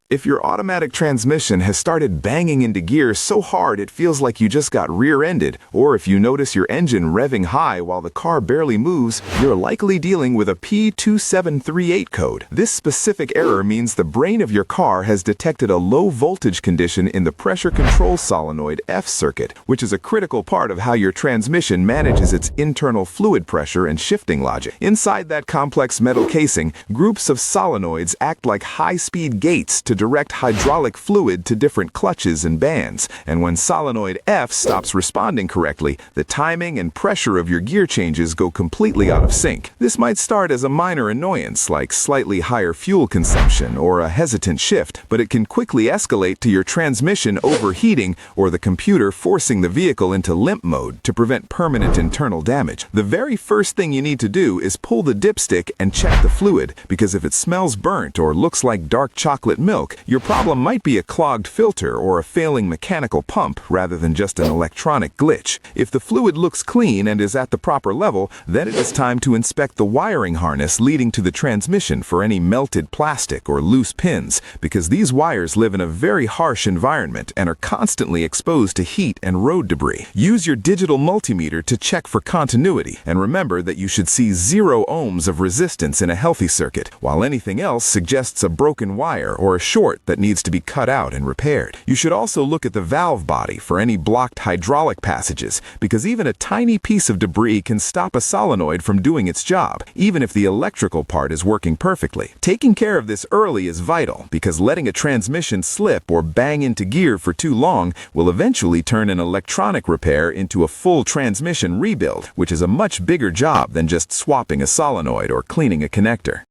If your automatic transmission has started banging into gear so hard it feels like you just got rear-ended, or if you notice your engine revving high while the car barely moves, you're likely dealing with a P2738 code. This specific error means the brain of your car has detected a low voltage condition in the pressure control solenoid F circuit, which is a critical part of how your transmission manages its internal fluid pressure and shifting logic. Inside that complex metal casing, groups of solenoids act like high-speed gates to direct hydraulic fluid to different clutches and bands, and when solenoid F stops responding correctly, the timing and pressure of your gear changes go completely out of sync. This might start as a minor annoyance, like slightly higher fuel consumption or a hesitant shift, but it can quickly escalate to your transmission overheating or the computer forcing the vehicle into limp mode to prevent permanent internal damage. The very first thing you need to do is pull the dipstick and check the fluid, because if it smells burnt or looks like dark chocolate milk, your problem might be a clogged filter or a failing mechanical pump rather than just an electronic glitch. If the fluid looks clean and is at the proper level, then it is time to inspect the wiring harness leading to the transmission for any melted plastic or loose pins, because these wires live in a very harsh environment and are constantly exposed to heat and road debris. Use your digital multimeter to check for continuity, and remember that you should see 0 ohms of resistance in a healthy circuit, while anything else suggests a broken wire or a short that needs to be cut out and repaired. You should also look at the valve body for any blocked hydraulic passages, because even a tiny piece of debris can stop a solenoid from doing its job, even if the electrical part is working perfectly. Taking care of this early is vital, because letting a transmission slip or bang into gear for too long will eventually turn an electronic repair into a full transmission rebuild, which is a much bigger job than just swapping a solenoid or cleaning a connector.